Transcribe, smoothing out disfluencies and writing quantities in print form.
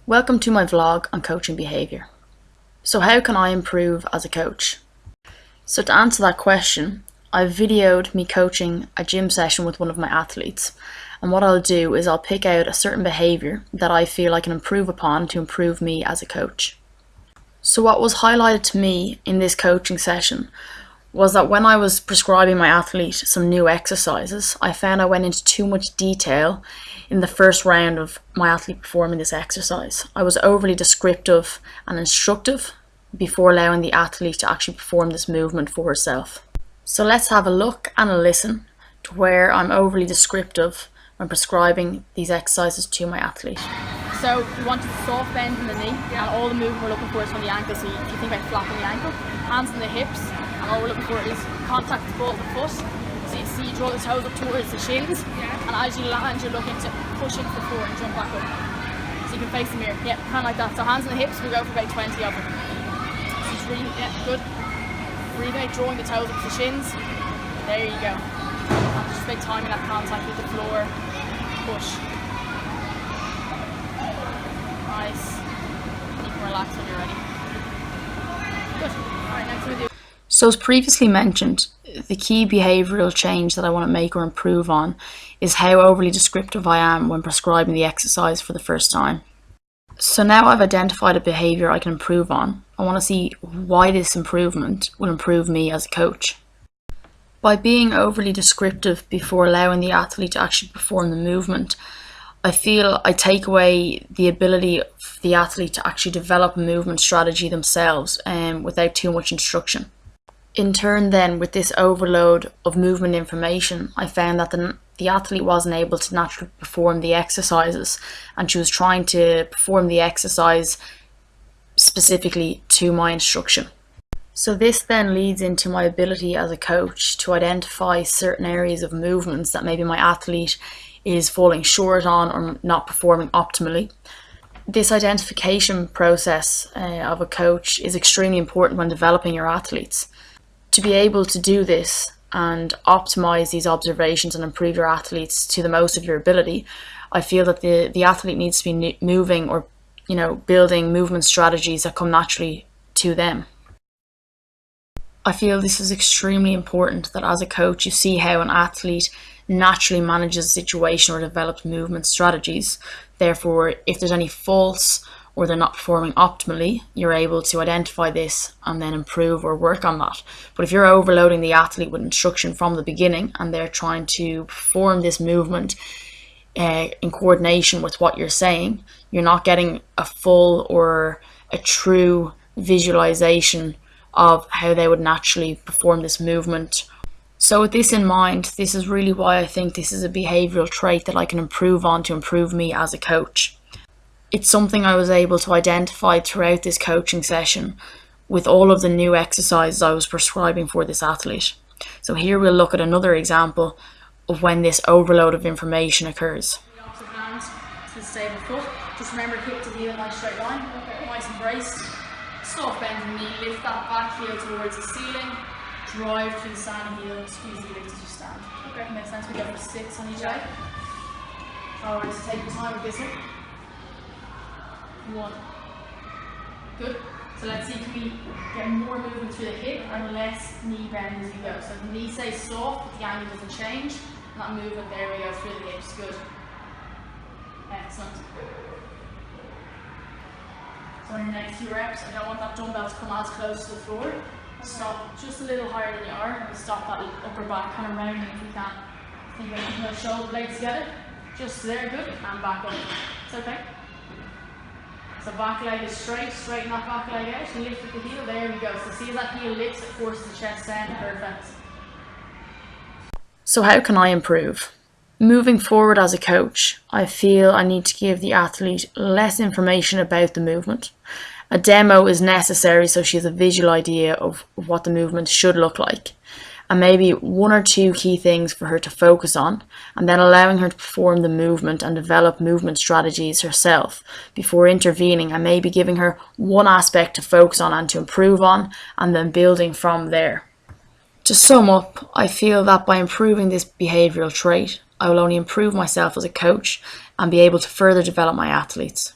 Welcome to my vlog on coaching behaviour. So how can I improve as a coach? So to answer that question, I've videoed me coaching a gym session with one of my athletes, and what I'll do is I'll pick out a certain behaviour that I feel I can improve upon to improve me as a coach. So what was highlighted to me in this coaching session was that when I was prescribing my athlete some new exercises, I found I went into too much detail in the first round of my athlete performing this exercise. I was overly descriptive and instructive before allowing the athlete to actually perform this movement for herself. So let's have a look and a listen to where I'm overly descriptive when prescribing these exercises to my athlete. So we want a soft bend in the knee, and all the movement we're looking for is from the ankle. So if you think about flapping the ankle, hands in the hips, and all we're looking for is contact with the ball of the foot. So you see you draw the toes up towards the shins, and as you land you're looking to push into the floor and jump back up. So you can face the mirror, kind of like that. So hands in the hips, we go for about 20 of them. So it's really, good. Breathe out, drawing the toes up to the shins. There you go. And just about timing that contact with the floor. Push. Nice. You can relax when you're ready. Good. Alright, next we do. So as previously mentioned, the key behavioural change that I want to make or improve on is how overly descriptive I am when prescribing the exercise for the first time. So now I've identified a behaviour I can improve on, I want to see why this improvement will improve me as a coach. By being overly descriptive before allowing the athlete to actually perform the movement, I feel I take away the ability of the athlete to actually develop a movement strategy themselves without too much instruction. In turn then, with this overload of movement information, I found that the athlete wasn't able to naturally perform the exercises, and she was trying to perform the exercise specifically to my instruction. So this then leads into my ability as a coach to identify certain areas of movements that maybe my athlete is falling short on or not performing optimally. This identification process of a coach is extremely important when developing your athletes. To be able to do this and optimize these observations and improve your athletes to the most of your ability, I feel that the athlete needs to be moving or building movement strategies that come naturally to them. I feel this is extremely important, that as a coach you see how an athlete naturally manages a situation or develops movement strategies. Therefore, if there's any faults or they're not performing optimally, you're able to identify this and then improve or work on that. But if you're overloading the athlete with instruction from the beginning and they're trying to perform this movement in coordination with what you're saying, you're not getting a full or a true visualization of how they would naturally perform this movement. So with this in mind, this is really why I think this is a behavioural trait that I can improve on to improve me as a coach. It's something I was able to identify throughout this coaching session with all of the new exercises I was prescribing for this athlete. So here we'll look at another example of when this overload of information occurs. The opposite hand to the stable foot. Just remember, hip to heel, nice straight line. Nice and braced. Soft bend in the knee, lift that back heel towards the ceiling. Drive through the standing heel, squeeze the lift as you stand. Okay, makes sense. We go for 6 on each leg. Alright, so take your time with this one. 1. Good. So let's see, can we get more movement through the hip and less knee bend as we go. So the knee stays soft, but the angle doesn't change. And that movement, there we go, through the hips. Good. Excellent. So in the next few reps, I don't want that dumbbell to come as close to the floor. Stop just a little higher than you are, and stop that upper back kind of rounding if you can. Think about keeping those shoulder blades together. Just there, good, and back up. It's okay. So back leg is straight, straighten that back leg out, and lift with the heel, there we go. So see as that heel lifts, it forces the chest down, perfect. So how can I improve? Moving forward as a coach, I feel I need to give the athlete less information about the movement. A demo is necessary so she has a visual idea of what the movement should look like, and maybe 1 or 2 key things for her to focus on, and then allowing her to perform the movement and develop movement strategies herself before intervening, and maybe giving her one aspect to focus on and to improve on, and then building from there. To sum up, I feel that by improving this behavioural trait, I will only improve myself as a coach and be able to further develop my athletes.